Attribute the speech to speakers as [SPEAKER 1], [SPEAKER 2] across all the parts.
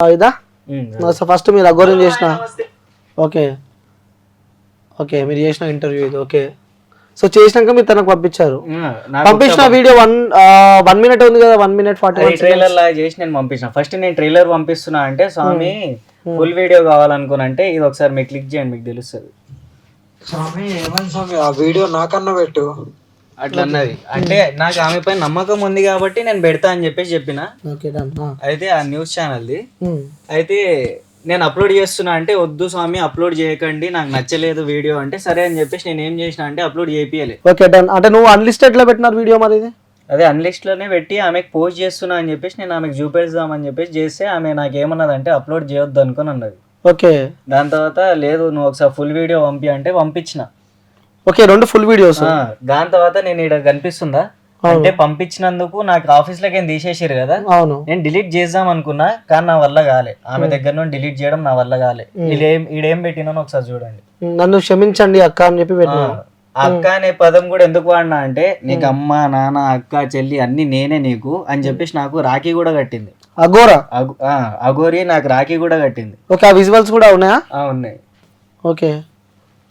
[SPEAKER 1] ఇదా so first మీరు అఘోరం చేసిన ఓకే ఓకే మీరు చేసిన ఇంటర్వ్యూ ఇది ఓకే సో చేసినాక మీరు తనకు పంపించారు పంపించిన వీడియో 1 మినిట్ ఉంది కదా 1 మినిట్ 40
[SPEAKER 2] ట్రైలర్ లాగా చేసి నేను పంపించిన ఫస్ట్ నేను ట్రైలర్ పంపిస్తున్నా అంటే స్వామి ఫుల్ వీడియో కావాలనుకున్నంటే ఇది ఒకసారి మీరు క్లిక్ చేయండి మీకు తెలుస్తుంది
[SPEAKER 3] స్వామి ఏమని స్వామి ఆ వీడియో నాకన్నా పెట్టు
[SPEAKER 2] అట్లా అన్నది అంటే నాకు ఆమె పైన నమ్మకం ఉంది కాబట్టి నేను పెడతా అని చెప్పేసి చెప్పిన అయితే ఆ న్యూస్ ఛానల్ది అయితే నేను అప్లోడ్ చేస్తున్నా అంటే వద్దు స్వామి అప్లోడ్ చేయకండి నాకు నచ్చలేదు వీడియో అంటే సరే అని చెప్పేసి నేను ఏం చేసిన అంటే అప్లోడ్ చేపియలే
[SPEAKER 1] ఓకే డన్ అంటే నువ్వు అన్లిస్టెడ్ లో పెట్టినారు వీడియో మరి ఇది
[SPEAKER 2] అదే అన్లిస్ట్ లోనే పెట్టి ఆమెకు పోస్ట్ చేస్తున్నా అని చెప్పేసి నేను ఆమెకు చూపెడదామని చెప్పేసి చేస్తే ఆమె నాకు ఏమన్నదంటే అప్లోడ్ చేయొద్దు అనుకుని అన్నది
[SPEAKER 1] ఓకే
[SPEAKER 2] దాని తర్వాత లేదు నువ్వు ఒకసారి ఫుల్ వీడియో పంపి అంటే పంపించిన
[SPEAKER 1] ఓకే 2 ఫుల్ వీడియోస్
[SPEAKER 2] దాని తర్వాత నేను ఇక్కడ కనిపిస్తుందా అంటే పంపించినందుకు నాకు ఆఫీస్ లోకి తీసేసారు కదా నేను డిలీట్ చేద్దాం అనుకున్నా కానీ నా వల్ల కాలే ఆమె దగ్గర నుండి డిలీట్ చేయడం నా వల్ల కాలే ఈడేం పెట్టినాను ఒకసారి చూడండి
[SPEAKER 1] నన్ను క్షమించండి అక్క అని చెప్పి పెట్టినా
[SPEAKER 2] అక్క అనే పదం కూడా ఎందుకు వాడినా అంటే నీకు అమ్మ నాన్న అక్క చెల్లి అన్ని నేనే నీకు అని చెప్పేసి నాకు రాఖీ కూడా కట్టింది అఘోరి నాకు రాఖీ కూడా కట్టింది
[SPEAKER 1] ఓకే ఆ విజువల్స్ కూడా ఉన్నాయా
[SPEAKER 2] ఉన్నాయి
[SPEAKER 1] ఓకే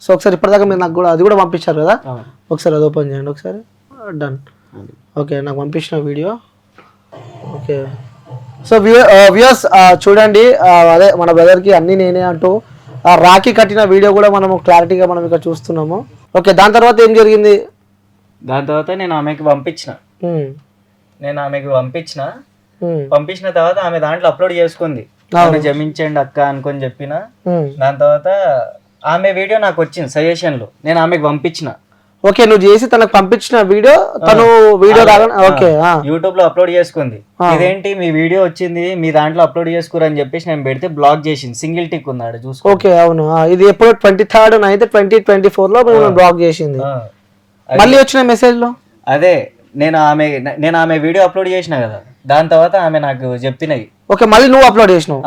[SPEAKER 1] సో ఒకసారి ఇప్పటిదాకా మీరు నాకు కూడా అది కూడా పంపించారు కదా ఒకసారి అది ఓపెన్ చేయండి ఒకసారి డన్ ఓకే నాకు పంపించిన వీడియో ఓకే సో వ్యూయర్స్ చూడండి అదే మన బ్రదర్కి అన్నీ నేనే అంటూ రాఖీ కట్టిన వీడియో కూడా మనము క్లారిటీగా మనం ఇక్కడ చూస్తున్నాము ఓకే దాని తర్వాత ఏం జరిగింది
[SPEAKER 2] దాని తర్వాత నేను ఆమెకి పంపించిన పంపించిన తర్వాత ఆమె దాంట్లో అప్లోడ్ చేసుకుంది జమించండి అక్క అనుకొని చెప్పిన దాని తర్వాత ఆమె వీడియో నాకు వచ్చింది సజెషన్ లో నేను ఆమెకు పంపించిన
[SPEAKER 1] ఓకే నువ్వు చేసి తనకు పంపించిన వీడియో తను వీడియో ఓకే
[SPEAKER 2] యూట్యూబ్ లో అప్లోడ్ చేసుకుంది ఇదేంటి మీ వీడియో వచ్చింది మీ దాంట్లో అప్లోడ్ చేసుకోరు అని చెప్పేసి నేను పెడితే బ్లాక్ చేసింది సింగిల్ టిక్ ఉన్నాడు చూసుకో
[SPEAKER 1] ఓకే అవును ఇది ఎప్పుడు 23rd 9th 2024 లో బ్లాక్ చేసింది మళ్ళీ వచ్చిన మెసేజ్ లో
[SPEAKER 2] అదే నేను ఆమె వీడియో అప్లోడ్ చేసిన కదా దాని తర్వాత ఆమె నాకు చెప్పినవి
[SPEAKER 1] ఓకే మళ్ళీ నువ్వు అప్లోడ్ చేసినావు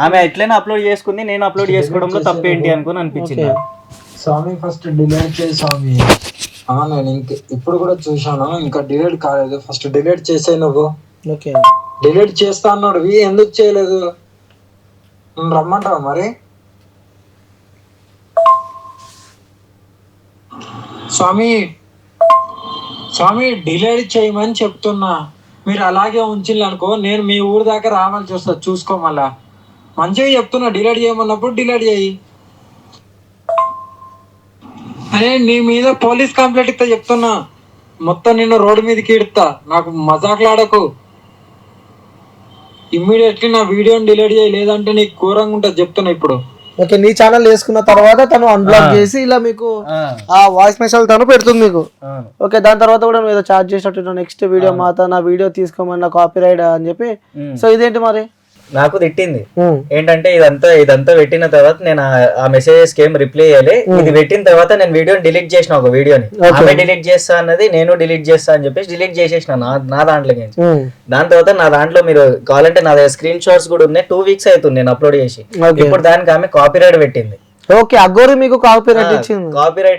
[SPEAKER 2] ఆమె ఎట్లైనా అప్లోడ్ చేసుకుంది నేను అప్లోడ్ చేసుకోవడంలో తప్పేంటి అనుకుని అనిపించింది
[SPEAKER 3] స్వామి ఫస్ట్ డిలీట్ చేయి స్వామి నేను ఇప్పుడు కూడా చూశాను ఇంకా డిలీట్ కాలేదు ఫస్ట్ డిలీట్ చేసే నువ్వు
[SPEAKER 1] ఓకే
[SPEAKER 3] డిలీట్ చేస్తా అన్నాడు ఎందుకు చేయలేదు రమ్మంటావా మరి స్వామి డిలీట్ చేయమని చెప్తున్నా మీరు అలాగే ఉంచిల్లనుకో నేను మీ ఊరు దాకా రావాల్సి వస్తుంది చూసుకో మళ్ళా మంచిగా చెప్తున్నా డిలీట్ చేయమన్నప్పుడు డిలీట్ చేయి అరే నీ మీద పోలీస్ కంప్లైంట్ ఇస్తా చెప్తున్నా మొత్తం నిన్ను రోడ్డు మీదకి ఇడతా నాకు మజాకులాడకు ఇమ్మీడియట్లీ నా వీడియోని డిలీట్ చేయి లేదంటే నీకు ఘోరంగా ఉంటుంది చెప్తున్నా ఇప్పుడు
[SPEAKER 1] ఓకే నీ ఛానల్ వేసుకున్న తర్వాత తను అన్బ్లాక్ చేసి ఇలా మీకు ఆ వాయిస్ మెసేజ్ తను పెడుతుంది మీకు ఓకే దాని తర్వాత కూడా నువ్వు ఏదో చార్జ్ చేసినట్టు నెక్స్ట్ వీడియో మాత నా వీడియో తీసుకోమని కాపీ రైట్ అని చెప్పి సో ఇదేంటి మరి
[SPEAKER 2] నాకు తిట్టింది ఏంటంటే ఇదంతా పెట్టిన తర్వాత నేను ఆ మెసేజెస్ కి ఏం రిప్లై చేయాలి ఇది పెట్టిన తర్వాత నేను వీడియోని డిలీట్ చేసిన ఒక వీడియోని ఆమె డిలీట్ చేస్తా అన్నది నేను డిలీట్ చేస్తా అని చెప్పేసి డిలీట్ చేసేసిన నా దాంట్లో దాని తర్వాత నా దాంట్లో మీరు కావాలంటే నా దగ్గర స్క్రీన్ షాట్స్ కూడా ఉన్నాయి 2 weeks అవుతుంది నేను అప్లోడ్ చేసి ఇప్పుడు దానికి ఆమె కాపీరైట్ పెట్టింది
[SPEAKER 1] ఓకే అఘోరి మీకు కాపీరైట్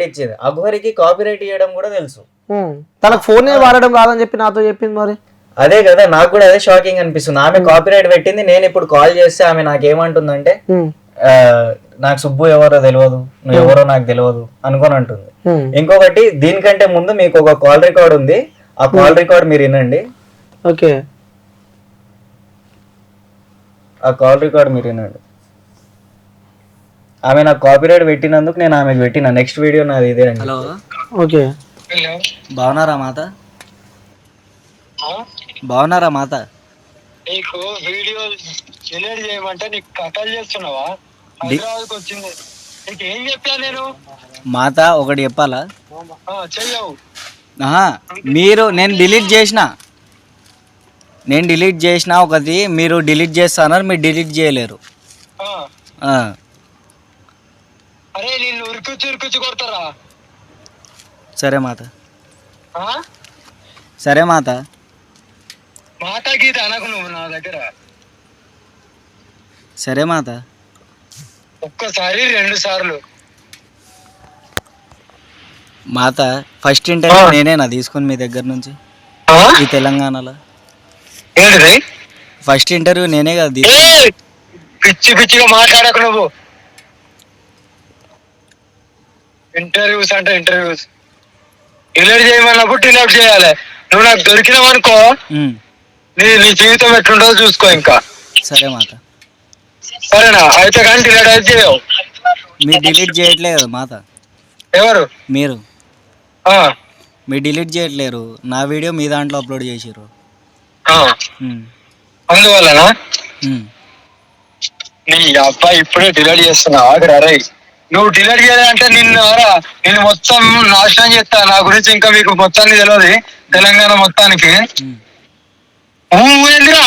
[SPEAKER 1] ఇచ్చింది
[SPEAKER 2] అఘోరికి కాపీరైట్ ఇవ్వడం కూడా తెలుసు
[SPEAKER 1] తనకు ఫోన్ వాడడం రాదని చెప్పి నాతో చెప్పింది మరి
[SPEAKER 2] అదే కదా నాకు కూడా అదే షాకింగ్ అనిపిస్తుంది ఆమె కాపీరైట్ పెట్టింది నేను ఇప్పుడు కాల్ చేస్తే ఆమె నాకేమంటుందంటే నాకు సుబ్బు ఎవరో తెలియదు నువ్వు ఎవరో నాకు తెలియదు అనుకొని అంటుంది ఇంకొకటి దీనికంటే ముందు మీకు ఒక కాల్ రికార్డ్ ఉంది ఆ కాల్ రికార్డ్ మీరు వినండి
[SPEAKER 1] ఓకే
[SPEAKER 2] ఆ కాల్ రికార్డ్ మీరు వినండి ఆమె నాకు కాపీరైట్ పెట్టినందుకు నేను ఆమెకు పెట్టిన నెక్స్ట్ వీడియో నాది ఇదే అండి హలో
[SPEAKER 1] ఓకే
[SPEAKER 2] బాగున్నారా మాత బాగున్నారా మాత
[SPEAKER 3] నీకు వీడియో డిలీట్ చేయమంటే నీకు కథలు చేస్తున్నావా హైదరాబాద్కి వచ్చింది నీకు ఏం చెప్పా నేను
[SPEAKER 2] మాత ఒకటి చెప్పాలా
[SPEAKER 3] చెయ్యవు
[SPEAKER 2] నేను డిలీట్ చేసిన ఒకటి మీరు డిలీట్ చేస్తున్నారు మీరు డిలీట్ చేయలేరు
[SPEAKER 3] అరే నిన్ను ఉరికొచ్చి కొడతారా
[SPEAKER 2] సరే మాత సరే మాత
[SPEAKER 3] మాతా గీత అనకు నువ్వు నా దగ్గర
[SPEAKER 2] సరే మాత
[SPEAKER 3] ఒక్కసారి 2 సార్లు
[SPEAKER 2] మాత ఫస్ట్ ఇంటర్వ్యూ నేనేనా తీసుకుని మీ దగ్గర నుంచి ఈ తెలంగాణలో ఫస్ట్ ఇంటర్వ్యూ నేనే కదా
[SPEAKER 4] పిచ్చి పిచ్చిగా మాట్లాడకు నువ్వు. ఇంటర్వ్యూస్ అంటే ఇంటర్వ్యూస్ డిలీట్ చేయమన్నప్పుడు డిలీట్ చేయాలి. నువ్వు నాకు దొరికినావు అనుకో, నీ నీ జీవితం ఎట్లుంటుందో చూసుకో. ఇంకా
[SPEAKER 2] సరే మాత.
[SPEAKER 4] సరేనా? అయితే కానీ డిలీట్ అయితే చేయవు.
[SPEAKER 2] మీరు డిలీట్ చేయట్లేదు కదా మాత.
[SPEAKER 4] ఎవరు?
[SPEAKER 2] మీరు
[SPEAKER 4] ఆ,
[SPEAKER 2] మీరు డిలీట్ చేయట్లేరు. నా వీడియో మీ దాంట్లో అప్లోడ్ చేసిర్రు.
[SPEAKER 4] ఆ. అందువల్లనా
[SPEAKER 2] ఉమ్.
[SPEAKER 4] నీ అబ్బాయి ఇప్పుడే డిలీట్ చేస్తున్నా. ఆగురా రేయ్. నువ్వు డిలీట్ చేయాలంటే నిన్ను మొత్తం నాశనం చేస్తా. నా గురించి ఇంకా మీకు మొత్తానికి తెలియదు, తెలంగాణ మొత్తానికి. ఏందిరా?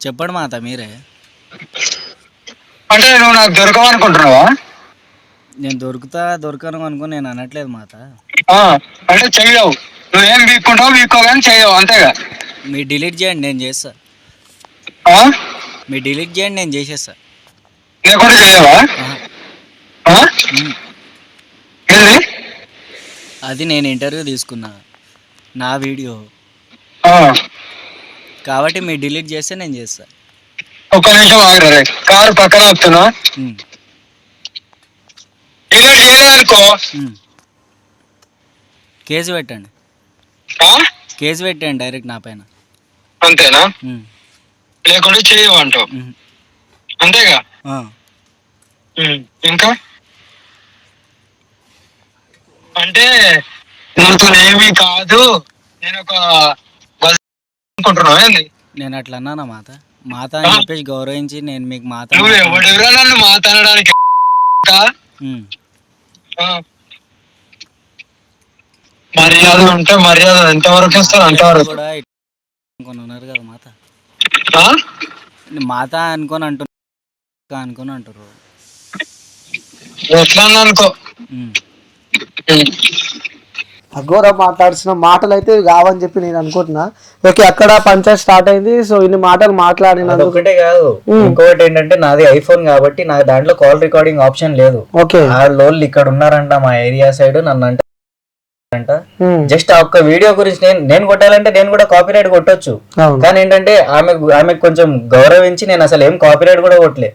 [SPEAKER 2] చెప్పండి మాత మీరే.
[SPEAKER 4] అంటే నువ్వు నాకు దొరకవనుకుంటున్నావా?
[SPEAKER 2] నేను దొరకను అనుకుని నేను అనట్లేదు మాత.
[SPEAKER 4] అంటే చెయ్యవు. నువ్వేం వీక్కుంటావు, వీక్కోగాని చెయ్యవు, అంతేగా?
[SPEAKER 2] మీరు డిలీట్ చేయండి, నేను చేస్తా. మీరు డిలీట్ చేయండి, నేను చేసేస్తా.
[SPEAKER 4] లేకుండా చెయ్యవా? ఏంది
[SPEAKER 2] అది నేను ఇంటర్వ్యూ తీసుకున్నా, నా వీడియో కాబట్టి మీరు డిలీట్ చేస్తే నేను చేస్తా.
[SPEAKER 4] ఒక్క నిమిషం ఆగరా రే. కారు పక్కన వస్తున్నా. డిలీట్ చేయలేదనుకో
[SPEAKER 2] కేసు పెట్టండి. కేసు పెట్టండి డైరెక్ట్ నా పైన.
[SPEAKER 4] అంతేనా? లేకుండా చేయవు అంటావు, అంతేగా? ఇంకా అంటే నాతో ఏమీ కాదు, నేను ఒక అనుకుంటున్నావు ఏంది?
[SPEAKER 2] నేను అట్లా అన్నానా మాత? మాత అని చెప్పేసి గౌరవించి నేను మీకు మాత.
[SPEAKER 4] నువ్వు ఎవడెవరా నన్ను మాత అనడానికి? మర్యాద ఉంటే మర్యాద ఎంతవరకు ఇస్తారు అంతవరకు.
[SPEAKER 2] కూడా ఉన్నారు కదా మాత. మాత అనుకొని అంటారు.
[SPEAKER 4] ఎట్లా అనుకో.
[SPEAKER 1] అఘోర మాట్లాడుతున్న మాటలు అయితే కావని చెప్పి నేను అనుకుంటున్నా. ఓకే, అక్కడ పంచాయత్ స్టార్ట్ అయింది. సో ఇన్ని మాటలు మాట్లాడిన
[SPEAKER 2] ఒకటే కాదు, ఇంకొకటి ఏంటంటే నాది ఐఫోన్ కాబట్టి నాకు దాంట్లో కాల్ రికార్డింగ్ ఆప్షన్ లేదు.
[SPEAKER 1] ఓకే,
[SPEAKER 2] ఆ లోళ్ళు ఇక్కడ ఉన్నారంట మా ఏరియా సైడ్, నన్ను అంటే జస్ట్ ఆ ఒక్క వీడియో గురించి నేను కొట్టాలంటే నేను కూడా కాపీరైట్ కొట్టొచ్చు. కానీ ఏంటంటే ఆమె కొంచెం గౌరవించి నేను అసలు ఏం కాపీరైట్ కూడా కొట్టలే.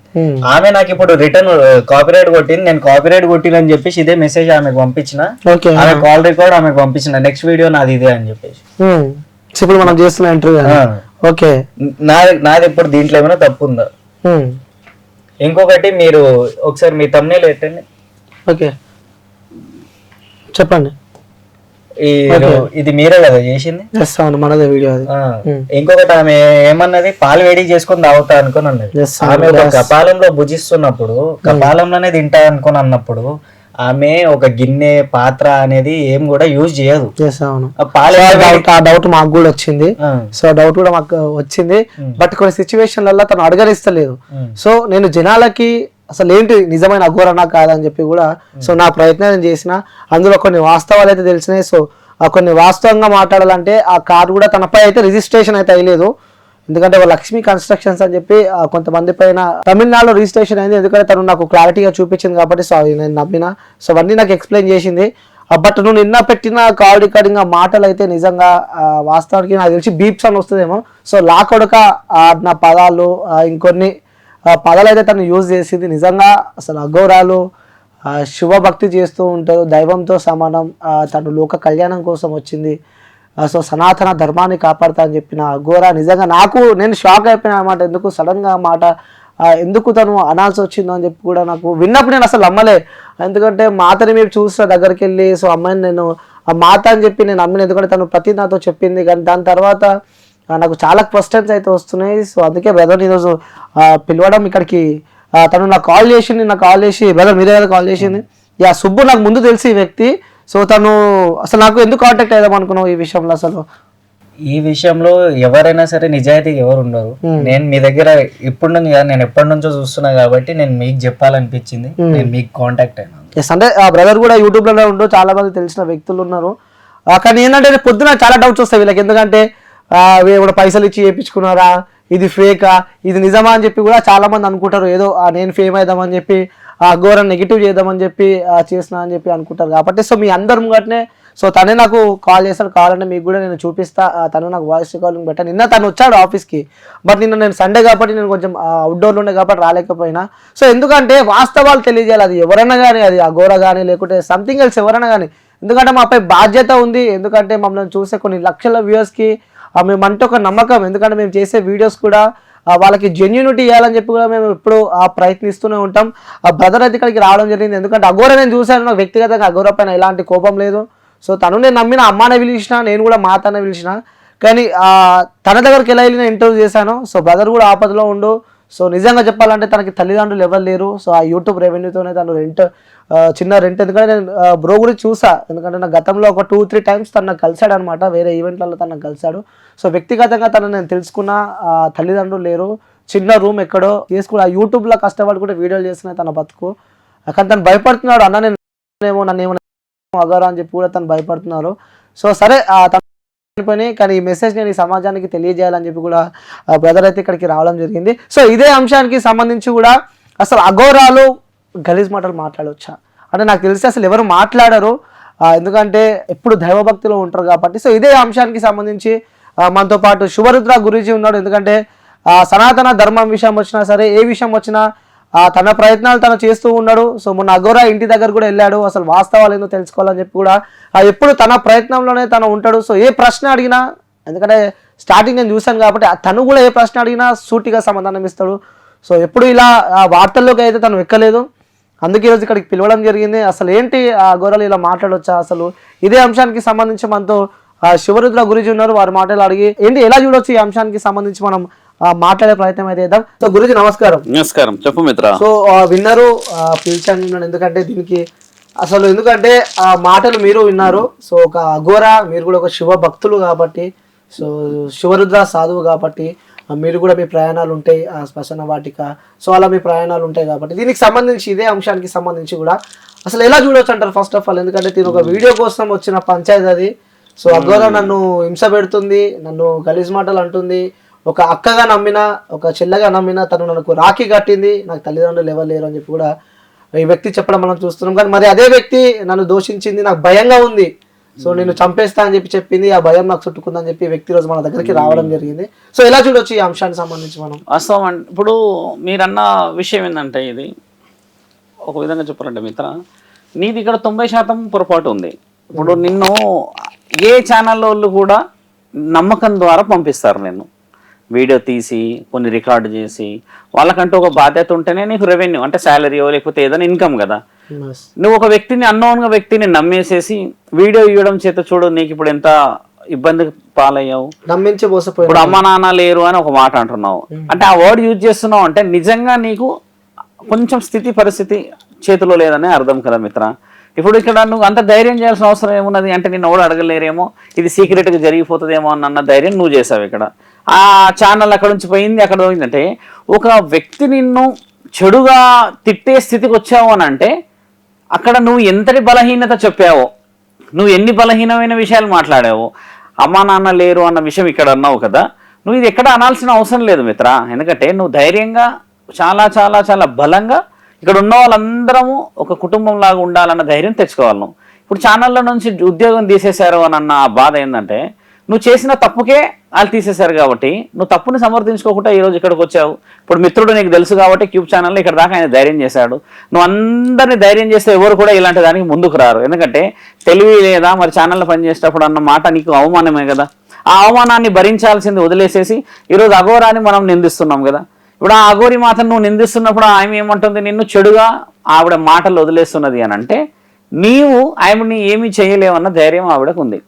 [SPEAKER 2] ఆమె నాకు ఇప్పుడు రిటర్న్ కాపీరైట్ కొట్టింది. నేను కాపీరైట్ కొట్టినని చెప్పేసి ఇదే మెసేజ్ ఆమెకు పంపించిన, ఆమె కాల్ రికార్డ్ ఆమెకు పంపించిన, నెక్స్ట్ వీడియో నాది ఇదే అని చెప్పేసి.
[SPEAKER 1] ఇప్పుడు మనం చేస్తున్న ఇంటర్వ్యూ. ఓకే,
[SPEAKER 2] నాది ఇప్పుడు దీంట్లో ఏమైనా తప్పు ఉందా? ఇంకొకటి మీరు ఒకసారి మీ thumbnail పెట్టండి.
[SPEAKER 1] ఓకే, చెప్పండి.
[SPEAKER 2] ఇది మీరే కదా చేసింది?
[SPEAKER 1] మనదే వీడియో.
[SPEAKER 2] ఇంకొకటి ఆమె ఏమన్నది, పాలు వేడి చేసుకొని తాగుతా అనుకుని అన్నది. ఆమె ఒక కపాలంలో భుజిస్తున్నప్పుడు, కపాలంలోనే తింటా అనుకుని అన్నప్పుడు ఆమె ఒక గిన్నె పాత్ర అనేది ఏం కూడా యూజ్ చేయదు.
[SPEAKER 1] ఆ డౌట్ మాకు కూడా వచ్చింది. సో డౌట్ కూడా మాకు వచ్చింది. బట్ కొన్ని సిచ్యువేషన్లలో తను అడగనిస్తలేదు. సో నేను జనాలకి అసలు ఏంటి నిజమైన అఘోరనా కాదని చెప్పి కూడా సో నా ప్రయత్నం చేసిన. అందులో కొన్ని వాస్తవాలు అయితే తెలిసినాయి. సో కొన్ని వాస్తవంగా మాట్లాడాలంటే ఆ కార్ కూడా తనపై అయితే రిజిస్ట్రేషన్ అయితే అయ్యలేదు. ఎందుకంటే లక్ష్మీ కన్స్ట్రక్షన్స్ అని చెప్పి కొంతమంది పైన తమిళనాడులో రిజిస్ట్రేషన్ అయింది. ఎందుకంటే తను నాకు క్లారిటీగా చూపించింది కాబట్టి సో నేను నమ్మిన. సో అవన్నీ నాకు ఎక్స్ప్లెయిన్ చేసింది. బట్ నువ్వు నిన్న పెట్టిన కాల్ రికార్డింగ్ మాటలు అయితే నిజంగా వాస్తవానికి నాకు తెలిసి బీప్స్ అని వస్తుందేమో. సో లాకొడక నా పదాలు ఇంకొన్ని పదాలు అయితే తను యూజ్ చేసింది. నిజంగా అసలు అఘోరాలు శివభక్తి చేస్తూ ఉంటారు, దైవంతో సమానం. తను లోక కళ్యాణం కోసం వచ్చింది. సో సనాతన ధర్మాన్ని కాపాడుతా అని చెప్పిన అఘోర నిజంగా నేను షాక్ అయిపోయినా అన్నమాట. ఎందుకు సడన్గా మాట ఎందుకు తను అనాల్సి వచ్చిందో అని చెప్పి కూడా నాకు విన్నప్పుడు నేను అసలు నమ్మలే. ఎందుకంటే మాతని మీరు చూసిన దగ్గరికి వెళ్ళి సో అమ్మాయిని నేను ఆ మాత అని చెప్పి నేను నమ్మిన. ఎందుకంటే తను ప్రతి నాతో చెప్పింది. కానీ దాని తర్వాత నాకు చాలా క్వశ్చన్స్ అయితే వస్తున్నాయి. సో అందుకే బ్రదర్ ఈరోజు పిలవడం ఇక్కడికి. తను నాకు కాల్ చేసి బ్రదర్ మీరే కదా కాల్ చేసింది. సుబ్బు నాకు ముందు తెలిసి ఈ వ్యక్తి. సో తను అసలు నాకు ఎందుకు కాంటాక్ట్ అయ్యాం అనుకున్నావు ఈ విషయంలో? అసలు
[SPEAKER 2] ఈ విషయంలో ఎవరైనా సరే నిజాయితీగా ఎవరు ఉండరు. నేను మీ దగ్గర ఇప్పుడు నేను ఎప్పటి నుంచో చూస్తున్నా కాబట్టి నేను మీకు చెప్పాలనిపించింది, నేను మీకు కాంటాక్ట్ అయినా.
[SPEAKER 1] అంటే ఆ బ్రదర్ కూడా యూట్యూబ్ లో ఉంటూ చాలా మంది తెలిసిన వ్యక్తులు ఉన్నారు. కానీ ఏంటంటే పొద్దున చాలా డౌట్స్ వస్తాయి వీళ్ళకి. ఎందుకంటే కూడా పైసలు ఇచ్చి చేయించుకున్నారా, ఇది ఫేకా, ఇది నిజమా అని చెప్పి కూడా చాలా మంది అనుకుంటారు. ఏదో నేను ఫేమ్ అవుదామని చెప్పి అఘోర నెగిటివ్ చేద్దామని చెప్పి చేసిన అని చెప్పి అనుకుంటారు. కాబట్టి సో మీ అందరి ముంగటనే సో తనే నాకు కాల్ చేస్తాడు, కావాలంటే మీకు కూడా నేను చూపిస్తా, తను నాకు వాయిస్ రికార్డింగ్ పెట్టాను. నిన్న తను వచ్చాడు ఆఫీస్కి, బట్ నిన్న నేను సండే కాబట్టి నేను కొంచెం అవుట్డోర్లో ఉండే కాబట్టి రాలేకపోయినా. సో ఎందుకంటే వాస్తవాలు తెలియజేయాలి, అది ఎవరైనా కానీ, అది అఘోరా కానీ లేకుంటే సంథింగ్ ఎల్స్ ఎవరైనా కానీ. ఎందుకంటే మాపై బాధ్యత ఉంది, ఎందుకంటే మమ్మల్ని చూసే కొన్ని లక్షల వ్యూవర్స్కి మేమంటే ఒక నమ్మకం. ఎందుకంటే మేము చేసే వీడియోస్ కూడా వాళ్ళకి జెన్యూనిటీ ఇవ్వాలని చెప్పి కూడా మేము ఎప్పుడు ప్రయత్నిస్తూనే ఉంటాం. ఆ బ్రదర్ అయితే ఇక్కడికి రావడం జరిగింది, ఎందుకంటే అఘోరా నేను చూశాను, నాకు వ్యక్తిగతంగా అఘోరా పైన ఎలాంటి కోపం లేదు. సో తను నేను నమ్మిన అమ్మానే పిలిచిన, నేను కూడా మాతనే పిలిచిన, కానీ తన దగ్గరికి ఎలా వెళ్ళి నేను ఇంటర్వ్యూ చేశాను. సో బ్రదర్ కూడా ఆపదలో ఉండు. సో నిజంగా చెప్పాలంటే తనకి తల్లిదండ్రులు ఎవరు లేరు. సో ఆ యూట్యూబ్ రెవెన్యూతోనే తను చిన్న రెంట్, ఎందుకంటే నేను బ్రో గురించి చూసా, ఎందుకంటే నా గతంలో ఒక 2-3 టైమ్స్ తను నాకు కలిశాడు అనమాట, వేరే ఈవెంట్లలో తను నాకు కలిశాడు. సో వ్యక్తిగతంగా తను నేను తెలుసుకున్న తల్లిదండ్రులు లేరు, చిన్న రూమ్ ఎక్కడో చేసుకుని ఆ యూట్యూబ్లో కష్టపడి కూడా వీడియోలు చేస్తున్నాయి తన బతుకు. కానీ తను భయపడుతున్నాడు, అన్న నన్ను అఘోరా అని చెప్పి కూడా తను భయపడుతున్నారు. సో సరే తను కానీ ఈ మెసేజ్ నేను ఈ సమాజానికి తెలియజేయాలని చెప్పి కూడా బ్రదర్ అయితే ఇక్కడికి రావడం జరిగింది. సో ఇదే అంశానికి సంబంధించి కూడా అసలు అఘోరాలు గలీజ్ మాటలు మాట్లాడవచ్చా అంటే నాకు తెలిసి అసలు ఎవరు మాట్లాడరు, ఎందుకంటే ఎప్పుడు దైవభక్తిలో ఉంటారు కాబట్టి. సో ఇదే అంశానికి సంబంధించి మనతో పాటు శుభరుద్ర గురూజీ ఉన్నాడు. ఎందుకంటే సనాతన ధర్మం విషయం వచ్చినా సరే, ఏ విషయం వచ్చినా తన ప్రయత్నాలు తను చేస్తూ ఉన్నాడు. సో మొన్న అఘోరా ఇంటి దగ్గర కూడా వెళ్ళాడు, అసలు వాస్తవాలు ఏందో తెలుసుకోవాలని చెప్పి కూడా ఎప్పుడు తన ప్రయత్నంలోనే తను ఉంటాడు. సో ఏ ప్రశ్న అడిగినా, ఎందుకంటే స్టార్టింగ్ నేను చూశాను కాబట్టి తను కూడా ఏ ప్రశ్న అడిగినా సూటిగా సమాధానం ఇస్తాడు. సో ఎప్పుడు ఇలా వార్తల్లోకి అయితే తను ఎక్కలేదు, అందుకే ఈరోజు ఇక్కడికి పిలవడం జరిగింది. అసలు ఏంటి అఘోరాలు ఇలా మాట్లాడవచ్చా, అసలు ఇదే అంశానికి సంబంధించి మనతో శివరుద్ర గురూజీ ఉన్నారు, వారి మాటలు అడిగి ఏంటి ఎలా చూడొచ్చు ఈ అంశానికి సంబంధించి మనం మాట్లాడే ప్రయత్నం అయితే చేద్దాం. సో గురూజీ నమస్కారం.
[SPEAKER 5] నమస్కారం, చెప్పు మిత్ర.
[SPEAKER 1] సో విన్నరు పిలిచాను, ఎందుకంటే దీనికి అసలు ఎందుకంటే ఆ మాటలు మీరు విన్నారు. సో ఒక అఘోరా, మీరు కూడా ఒక శివ భక్తులు కాబట్టి, సో శివరుద్ర సాధువు కాబట్టి మీరు కూడా మీ ప్రయాణాలు ఉంటాయి శ్మశాన వాటిక, సో అలా మీ ప్రయాణాలు ఉంటాయి కాబట్టి దీనికి సంబంధించి ఇదే అంశానికి సంబంధించి కూడా అసలు ఎలా చూడొచ్చు అంటారు ఫస్ట్ ఆఫ్ ఆల్. ఎందుకంటే దీని ఒక వీడియో కోసం వచ్చిన పంచాయతీ అది. సో అఘోరా నన్ను హింస పెడుతుంది, నన్ను గలీజ్ మాటలు అంటుంది, ఒక అక్కగా నమ్మిన, ఒక చెల్లెగా నమ్మిన, తను నాకు రాఖీ కట్టింది, నాకు తల్లిదండ్రులు ఎవరు లేరు అని చెప్పి కూడా ఈ వ్యక్తి చెప్పడం మనం చూస్తున్నాం. కానీ మరి అదే వ్యక్తి నన్ను దూషించింది, నాకు భయంగా ఉంది, సో నేను చంపేస్తా అని చెప్పి చెప్పింది, ఆ భయం నాకు చుట్టుకుందని చెప్పి వ్యక్తి రోజు మన దగ్గరికి రావడం జరిగింది. సో ఎలా చూడొచ్చు ఈ అంశానికి సంబంధించి మనం?
[SPEAKER 5] వాస్తవం అంటే ఇప్పుడు మీరన్న విషయం ఏంటంటే, ఇది ఒక విధంగా చెప్పాలంటే మిత్ర, నీది ఇక్కడ 90% పొరపాటు ఉంది. ఇప్పుడు నిన్ను ఏ ఛానల్ వాళ్ళు కూడా నమ్మకం ద్వారా పంపిస్తారు, నేను వీడియో తీసి కొన్ని రికార్డు చేసి, వాళ్ళకంటూ ఒక బాధ్యత ఉంటేనే నీకు రెవెన్యూ అంటే శాలరీయో లేకపోతే ఏదైనా ఇన్కమ్ కదా. నువ్వు ఒక వ్యక్తిని అన్నోన్గా వ్యక్తిని నమ్మేసేసి వీడియో ఇవ్వడం చేత చూడు నీకు ఇప్పుడు ఎంత ఇబ్బంది పాలయ్యావు,
[SPEAKER 1] నమ్మించి మోసపోయావు.
[SPEAKER 5] ఇప్పుడు అమ్మ నాన్న లేరు అని ఒక మాట అంటున్నావు, అంటే ఆ వర్డ్ యూజ్ చేస్తున్నావు అంటే నిజంగా నీకు కొంచెం స్థితి పరిస్థితి చేతిలో లేదని అర్థం కదా మిత్ర. ఇప్పుడు ఇక్కడ నువ్వు అంత ధైర్యం చేయాల్సిన అవసరం ఏమున్నది అంటే నిన్ను ఎవడు అడగలేరేమో, ఇది సీక్రెట్గా జరిగిపోతుందేమో అన్న ధైర్యం నువ్వు చేసావు. ఇక్కడ ఆ ఛానల్ అక్కడ నుంచి పోయింది, అక్కడ పోయిందంటే ఒక వ్యక్తి నిన్ను చెడుగా తిట్టే స్థితికి వచ్చావు అని అంటే అక్కడ నువ్వు ఎంతటి బలహీనత చెప్పావో, నువ్వు ఎన్ని బలహీనమైన విషయాలు మాట్లాడావో, అమ్మా నాన్న లేరు అన్న విషయం ఇక్కడ అన్నావు కదా, నువ్వు ఇది ఎక్కడ అనాల్సిన అవసరం లేదు మిత్ర. ఎందుకంటే నువ్వు ధైర్యంగా చాలా చాలా చాలా బలంగా ఇక్కడ ఉన్న వాళ్ళందరము ఒక కుటుంబం లాగా ఉండాలన్న ధైర్యం తెచ్చుకోవాలి. నువ్వు ఇప్పుడు ఛానళ్ళ నుంచి ఉద్యోగం తీసేశారు అని అన్న బాధ ఏంటంటే నువ్వు చేసిన తప్పుకే వాళ్ళు తీసేశారు కాబట్టి నువ్వు తప్పుని సమర్థించుకోకుండా ఈరోజు ఇక్కడికి వచ్చావు. ఇప్పుడు మిత్రుడు నీకు తెలుసు కాబట్టి క్యూబ్ ఛానల్లో ఇక్కడ దాకా ఆయన ధైర్యం చేశాడు. నువ్వు అందరినీ ధైర్యం చేస్తే ఎవరు కూడా ఇలాంటి దానికి ముందుకు రారు. ఎందుకంటే తెలివి లేదా మరి ఛానల్లో పనిచేసేటప్పుడు అన్న మాట నీకు అవమానమే కదా. ఆ అవమానాన్ని భరించాల్సింది వదిలేసేసి ఈరోజు అఘోరాని మనం నిందిస్తున్నాం కదా. ఇప్పుడు ఆ అఘోరి మాతను నువ్వు నిందిస్తున్నప్పుడు ఆమె ఏమంటుంది, నిన్ను చెడుగా ఆవిడ మాటలు వదిలేస్తున్నది అని అంటే నీవు ఆవిడని ఏమీ చేయలేవన్న ధైర్యం ఆవిడకు ఉంది.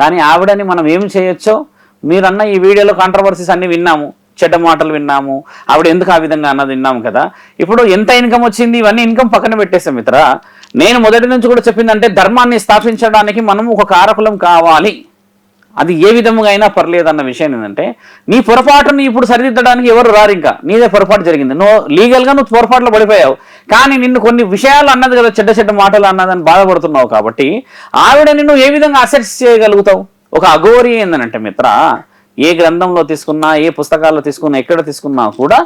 [SPEAKER 5] కానీ ఆవిడని మనం ఏమి చేయొచ్చో మీరన్న ఈ వీడియోలో కాంట్రవర్సీస్ అన్ని విన్నాము, చెడ్డ మాటలు విన్నాము, ఆవిడ ఎందుకు ఆ విధంగా అన్నది విన్నాము కదా. ఇప్పుడు ఎంత ఇన్కమ్ వచ్చింది ఇవన్నీ ఇన్కమ్ పక్కన పెట్టేసాం మిత్ర. నేను మొదటి నుంచి కూడా చెప్పిందంటే ధర్మాన్ని స్థాపించడానికి మనం ఒక కారకులం కావాలి, అది ఏ విధముగా అయినా పర్లేదు అన్న విషయం ఏంటంటే నీ పొరపాటుని ఇప్పుడు సరిదిద్దడానికి ఎవరు రారు. ఇంకా నీదే పొరపాటు జరిగింది, నువ్వు లీగల్గా నువ్వు పొరపాటులో పడిపోయావు, కానీ నిన్ను కొన్ని విషయాలు అన్నది కదా, చెడ్డ చెడ్డ మాటలు అన్నదని బాధపడుతున్నావు. కాబట్టి ఆవిడ నిన్ను ఏ విధంగా అసెస్ చేయగలుగుతావు? ఒక అఘోరి ఏందనంటే మిత్ర, ఏ గ్రంథంలో తీసుకున్నా, ఏ పుస్తకాల్లో తీసుకున్నా, ఎక్కడ తీసుకున్నా కూడా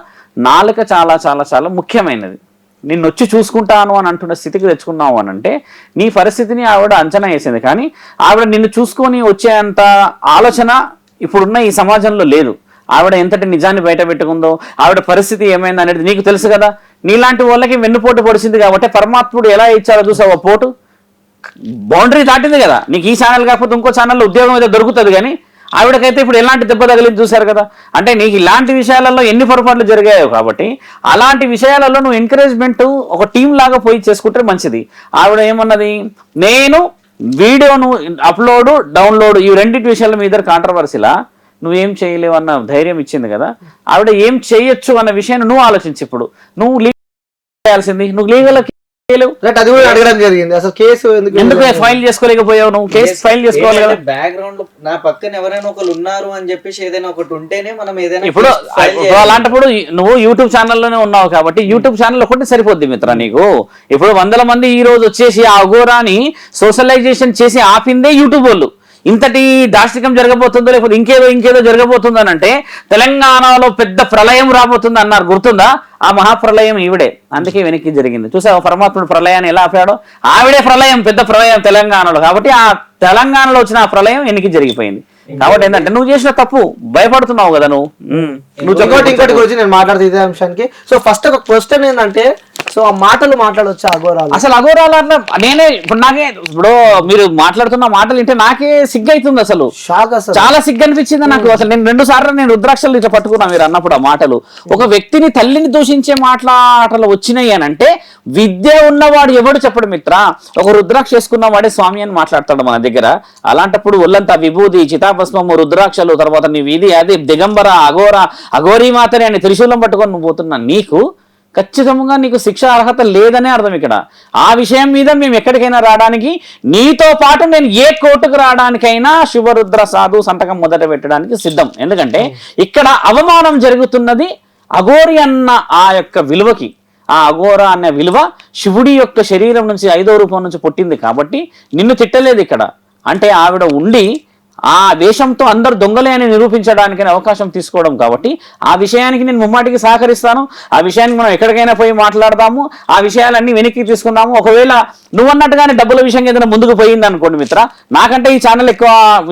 [SPEAKER 5] నాలుక చాలా చాలా చాలా ముఖ్యమైనది. నిన్ను వచ్చి చూసుకుంటాను అని అంటున్న స్థితికి తెచ్చుకున్నావు అని అంటే నీ పరిస్థితిని ఆవిడ అంచనా వేసింది. కానీ ఆవిడ నిన్ను చూసుకొని వచ్చేంత ఆలోచన ఇప్పుడున్న ఈ సమాజంలో లేదు. ఆవిడ ఎంతటి నిజాన్ని బయట పెట్టుకుందో, ఆవిడ పరిస్థితి ఏమైంది అనేది నీకు తెలుసు కదా. నీలాంటి వాళ్ళకి వెన్నుపోటు పొడిచింది కాబట్టి పరమాత్ముడు ఎలా ఇచ్చారో చూసావా పోటు. బౌండరీ దాటింది కదా. నీకు ఈ ఛానల్ కాకపోతే ఇంకో ఛానల్లో ఉద్యోగం అయితే దొరుకుతుంది, కానీ ఆవిడకైతే ఇప్పుడు ఎలాంటి దెబ్బ తగిలింది చూశారు కదా. అంటే నీకు ఇలాంటి విషయాలలో ఎన్ని పొరపాట్లు జరిగాయో కాబట్టి అలాంటి విషయాలలో నువ్వు ఎంకరేజ్మెంట్ ఒక టీం లాగా పోయి చేసుకుంటే మంచిది. ఆవిడ ఏమన్నది, నేను వీడియోను అప్లోడ్ డౌన్లోడ్ ఈ రెండింటి విషయాల మీద కాంట్రవర్సీలా నువ్వేం చేయలేవు అన్న ధైర్యం ఇచ్చింది కదా. ఆవిడ ఏం చేయొచ్చు అన్న విషయాన్ని నువ్వు ఆలోచించి ఇప్పుడు నువ్వు చేయాల్సింది. నువ్వు లీగల్
[SPEAKER 1] అది కూడా అడగడం జరిగింది. అసలు కేసు
[SPEAKER 5] ఎందుకు ఫైల్ చేసుకోలేకపోయావు? నువ్వు కేసు ఫైల్ చేసుకోవాలి కదా.
[SPEAKER 2] బ్యాక్గ్రౌండ్ నా పక్కన ఎవరైనా ఒకరు ఉన్నారు అని చెప్పేసి ఏదైనా ఒకటి ఉంటేనే మనం ఏదైనా
[SPEAKER 5] ఇప్పుడు అలాంటప్పుడు నువ్వు యూట్యూబ్ ఛానల్లోనే ఉన్నావు కాబట్టి యూట్యూబ్ ఛానల్ ఒకటి సరిపోద్ది మిత్ర నీకు. ఇప్పుడు 100 మంది ఈ రోజు వచ్చేసి ఆ అఘోరాని సోషలైజేషన్ చేసి ఆపిందే యూట్యూబ్ వాళ్ళు. ఇంతటి దాష్టికం జరగబోతుందో లేకపోతే ఇంకేదో జరగబోతుందని అంటే తెలంగాణలో పెద్ద ప్రళయం రాబోతుంది అన్నారు, గుర్తుందా? ఆ మహాప్రళయం ఈవిడే, అందుకే వెనక్కి జరిగింది. చూసావు పరమాత్ముడు ప్రళయాన్ని ఎలా ఆపాడో. ఆవిడే ప్రళయం, పెద్ద ప్రళయం తెలంగాణలో. కాబట్టి ఆ తెలంగాణలో వచ్చిన ఆ ప్రళయం వెనక్కి జరిగిపోయింది. కాబట్టి ఏంటంటే నువ్వు చేసిన తప్పు భయపడుతున్నావు కదా నువ్వు.
[SPEAKER 1] ఇంకోటి గురించి నేను మాట్లాడుతూ ఇదే అంశానికి. సో ఫస్ట్ ఒక క్వశ్చన్ ఏంటంటే, సో ఆ మాటలు మాట్లాడవచ్చు అఘోరాలు.
[SPEAKER 5] అసలు అఘోరాలు అట్లా నేనే ఇప్పుడు మీరు మాట్లాడుతున్న మాటలు వింటే నాకే సిగ్గు అవుతుంది. అసలు
[SPEAKER 1] షాక్, అసలు
[SPEAKER 5] చాలా సిగ్గు అనిపించింది నాకు. అసలు నేను 2 సార్లు నేను రుద్రాక్షలు ఇట్లా పట్టుకున్నా మీరు అన్నప్పుడు ఆ మాటలు. ఒక వ్యక్తిని తల్లిని దూషించే మాటలు వచ్చినాయి అని అంటే విద్య ఉన్నవాడు ఎవడు చెప్పడు మిత్ర. ఒక రుద్రాక్ష వేసుకున్న వాడే స్వామి అని మాట్లాడతాడు మన దగ్గర. అలాంటప్పుడు ఒళ్ళంతా విభూది, చితాభస్మము, రుద్రాక్షలు, తర్వాత నీ వీధి అది దిగంబర అఘోరీ మాతని అని త్రిశూలం పట్టుకొని నువ్వు పోతున్నా నీకు ఖచ్చితంగా నీకు శిక్ష అర్హత లేదనే అర్థం ఇక్కడ. ఆ విషయం మీద మేము ఎక్కడికైనా రావడానికి, నీతో పాటు నేను ఏ కోర్టుకు రావడానికైనా శివరుద్ర సాధు సంతకం మొదట పెట్టడానికి సిద్ధం. ఎందుకంటే ఇక్కడ అవమానం జరుగుతున్నది అఘోరి అన్న ఆ యొక్క విలువకి. ఆ అఘోర అనే విలువ శివుడి యొక్క శరీరం నుంచి 5వ రూపం నుంచి పుట్టింది కాబట్టి నిన్ను తిట్టలేదు ఇక్కడ. అంటే ఆవిడ ఉండి ఆ దేశంతో అందరు దొంగలే అని నిరూపించడానికి అవకాశం తీసుకోవడం కాబట్టి ఆ విషయానికి నేను ముమ్మాటికి సహకరిస్తాను. ఆ విషయానికి మనం ఎక్కడికైనా పోయి మాట్లాడదాము, ఆ విషయాలన్నీ వెనక్కి తీసుకుందాము. ఒకవేళ నువ్వన్నట్టుగానే డబ్బుల విషయం ఏదైనా ముందుకు పోయింది అనుకోండి మిత్ర, నాకంటే ఈ ఛానల్ ఎక్కువ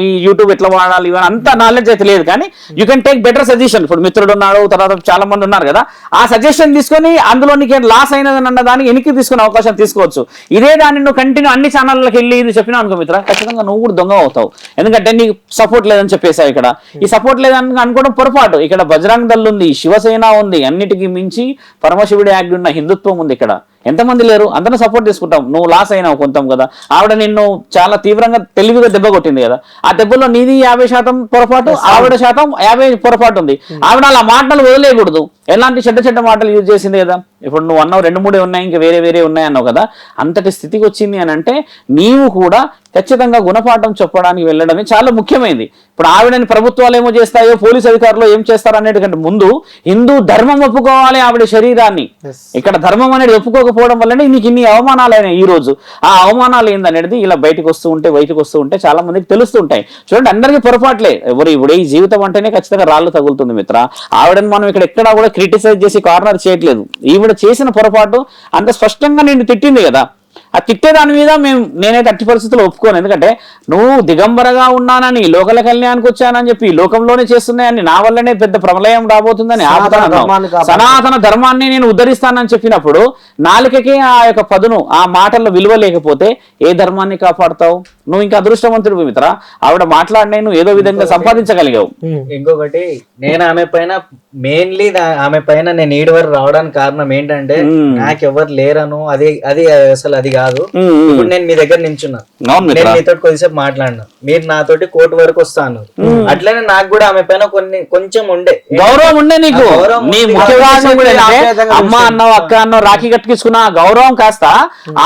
[SPEAKER 5] ఈ యూట్యూబ్ ఎట్లా వాడాలి ఇవన్నీ అంత నాలెడ్జ్ అయితే లేదు, కానీ you can take better suggestion. ఇప్పుడు మిత్రుడు ఉన్నాడు, తర్వాత చాలా మంది ఉన్నారు కదా, ఆ సజెషన్ తీసుకొని అందులో నీకు లాస్ అయినదని అన్న దాన్ని వెనక్కి తీసుకునే అవకాశం తీసుకోవచ్చు. ఇదే దాన్ని నువ్వు కంటిన్యూ అన్ని ఛానళ్ళకి వెళ్ళి ఇది చెప్పినా అనుకో మిత్ర, ఖచ్చితంగా నువ్వు కూడా దొంగ అవుతావు. ఎందుకంటే నీకు సపోర్ట్ లేదని చెప్పేసావు ఇక్కడ. ఈ సపోర్ట్ లేదని అనుకోవడం పొరపాటు. ఇక్కడ బజరంగ్ దళ్ ఉంది, శివసేన ఉంది, అన్నిటికీ మించి పరమశివుడి యాక్ట్ ఉన్న హిందుత్వం ఉంది. ఇక్కడ ఎంతమంది లేరు, అందరిని సపోర్ట్ చేసుకుంటాం. నువ్వు లాస్ అయినావు కొంతం కదా. ఆవిడ నిన్ను చాలా తీవ్రంగా తెలివిగా దెబ్బ కొట్టింది కదా. ఆ దెబ్బలో నీది 50% పొరపాటు, ఆవిడ శాతం 50 పొరపాటు ఉంది. ఆవిడ అలా మాటలు వదిలేయకూడదు. ఎలాంటి చెడ్డ మాటలు యూజ్ చేసింది కదా. ఇప్పుడు నువ్వు అన్నావు 2-3 ఉన్నాయి, ఇంకా వేరే ఉన్నాయి అన్నావు కదా. అంతటి స్థితికి వచ్చింది అని అంటే నీవు కూడా ఖచ్చితంగా గుణపాఠం చెప్పడానికి వెళ్ళడమే చాలా ముఖ్యమైనది. ఇప్పుడు ఆవిడని ప్రభుత్వాలు ఏమో చేస్తాయో, పోలీసు అధికారులు ఏం చేస్తారు అనేటికంటే ముందు హిందూ ధర్మం ఒప్పుకోవాలి ఆవిడ శరీరాన్ని. ఇక్కడ ధర్మం అనేది ఒప్పుకోకపోవడం వల్లనే నీకు ఇన్ని అవమానాలు అయినాయి ఈ రోజు. ఆ అవమానాలు ఏందనేది ఇలా బయటకు వస్తూ ఉంటే చాలా మందికి తెలుస్తుంటాయి. చూడండి, అందరికీ పొరపాట్లే. ఇప్పుడు ఈ జీవితం అంటేనే ఖచ్చితంగా రాళ్ళు తగులుతుంది మిత్ర. ఆవిడని మనం ఇక్కడ ఎక్కడా కూడా క్రిటిసైజ్ చేసి కార్నర్ చేయట్లేదు. ఈవిడ చేసిన పొరపాటు అంత స్పష్టంగా నిన్ను తిట్టింది కదా. ఆ తిట్టే దాని మీద నేనైతే అట్టి పరిస్థితుల్లో ఒప్పుకోను. ఎందుకంటే నువ్వు దిగంబరగా ఉన్నానని, లోకల కళ్యాణానికి వచ్చానని చెప్పి లోకంలోనే చేస్తున్నాయని, నా వల్లనే పెద్ద ప్రళయం రాబోతుందని, సనాతన ధర్మాన్ని నేను ఉద్ధరిస్తానని చెప్పినప్పుడు నాలుకకి ఆ యొక్క పదును, ఆ మాటల్లో విలువ లేకపోతే ఏ ధర్మాన్ని కాపాడుతావు? నువ్వు ఇంకా అదృష్టవంతుడు మిత్ర. ఆవిడ మాట్లాడినా నువ్వు ఏదో విధంగా సంపాదించగలిగావు.
[SPEAKER 2] ఇంకొకటి, నేను ఆమె పైన మెయిన్లీ ఆమె పైన నేను ఈడు వరకు రావడానికి కారణం ఏంటంటే నాకెవరు లేరను, అది అసలు అది కాదు. ఇప్పుడు నేను మీ దగ్గర నించున్నా, నేను మీతో కొద్దిసేపు మాట్లాడినా, మీరు నాతోటి కోర్టు వరకు వస్తాను. అట్లనే నాకు కూడా ఆమె పైన కొంచెం ఉండే
[SPEAKER 5] గౌరవం ఉండే. నీకు నీ అమ్మ అన్నావు, అక్క అన్నావు, రాఖీ కట్టుకున్న గౌరవం కాస్త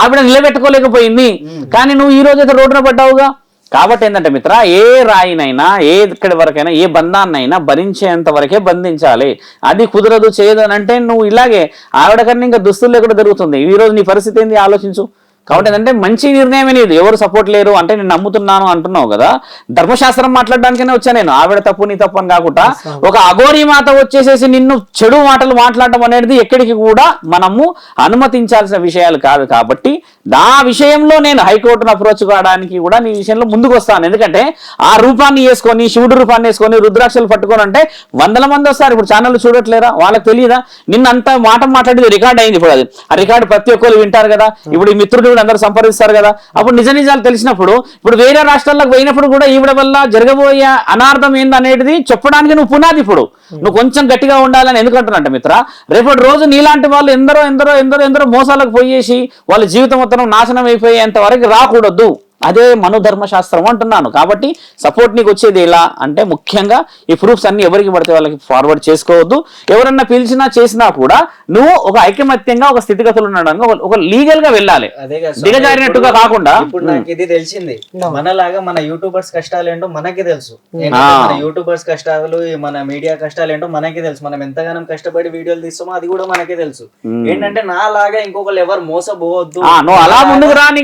[SPEAKER 5] ఆవిడ నిలబెట్టుకోలేకపోయింది. కానీ నువ్వు ఈ రోజు అయితే రోడ్డున పడ్డావుగా. కాబట్టి ఏంటంటే మిత్ర, ఏ రాయినైనా, ఎక్కడి వరకైనా, ఏ బంధాన్నైనా భరించేంత వరకే బంధించాలి. అది కుదరదు, చేయదు అని అంటే నువ్వు ఇలాగే ఆవిడ కన్నా ఇంకా దుస్తులు లేకుండా జరుగుతుంది. ఈ రోజు నీ పరిస్థితి ఏంది ఆలోచించు. కాబట్టి ఏంటంటే మంచి నిర్ణయం అనేది ఎవరు సపోర్ట్ లేరు అంటే నేను నమ్ముతున్నాను అంటున్నావు కదా, ధర్మశాస్త్రం మాట్లాడడానికనే వచ్చా నేను, ఆవిడ తప్పు నీ తప్పు అని కాకుండా ఒక అఘోరీ మాత వచ్చేసేసి నిన్ను చెడు మాటలు మాట్లాడడం అనేది ఎక్కడికి కూడా మనము అనుమతించాల్సిన విషయాలు కాదు. కాబట్టి నా విషయంలో నేను హైకోర్టును అప్రోచ్ కావడానికి కూడా నీ విషయంలో ముందుకు వస్తాను. ఎందుకంటే ఆ రూపాన్ని వేసుకొని, శివుడు రూపాన్ని వేసుకొని రుద్రాక్షలు పట్టుకొని అంటే వందల మంది వస్తారు. ఇప్పుడు ఛానల్ చూడట్లేరా, వాళ్ళకి తెలియదా? నిన్న అంత మాట మాట్లాడేది రికార్డ్ అయింది. ఇప్పుడు అది ఆ రికార్డు ప్రతి ఒక్కరు వింటారు కదా. ఇప్పుడు ఈ మిత్రుడు కూడా అందరూ సంప్రదిస్తారు కదా. అప్పుడు నిజ నిజాలు తెలిసినప్పుడు ఇప్పుడు వేరే రాష్ట్రాలకు పోయినప్పుడు కూడా ఈవిడ వల్ల జరగబోయే అనార్థం ఏందనేది చెప్పడానికి నువ్వు పునాది. ఇప్పుడు నువ్వు కొంచెం గట్టిగా ఉండాలని ఎందుకంటున్నట్టు మిత్ర, రేపటి రోజు నీలాంటి వాళ్ళు ఎందరో మోసాలకు పోయేసి వాళ్ళ జీవితం మొత్తం నాశనం అయిపోయేంత వరకు రాకూడదు. అదే మనోధర్మశాస్త్రం అంటున్నాను. కాబట్టి సపోర్ట్ నీకు వచ్చేది ఎలా అంటే ముఖ్యంగా ఈ ప్రూఫ్స్ అన్ని ఎవరికి పడితే వాళ్ళకి ఫార్వర్డ్ చేసుకోవద్దు. ఎవరన్నా పిలిచినా చేసినా కూడా నువ్వు ఒక ఐకమత్యంగా ఒక స్థితిగతులు ఉండడానికి ఒక లీగల్ గా వెళ్ళాలి, దిగజారినట్టుగా కాకుండా.
[SPEAKER 2] ఇప్పుడు నాకు ఇది తెలిసింది, మనలాగా మన యూట్యూబర్స్ కష్టాలు ఏంటో మనకి తెలుసు. మన యూట్యూబర్స్ కష్టాలు, మన మీడియా కష్టాలు ఏంటో మనకి తెలుసు. మనం ఎంతగానో కష్టపడి వీడియోలు తీస్తామో అది కూడా మనకే తెలుసు. ఏంటంటే నా లాగా ఇంకొకరు ఎవరు మోసపోవద్దు,
[SPEAKER 5] నువ్వు అలా ముందుకు రా.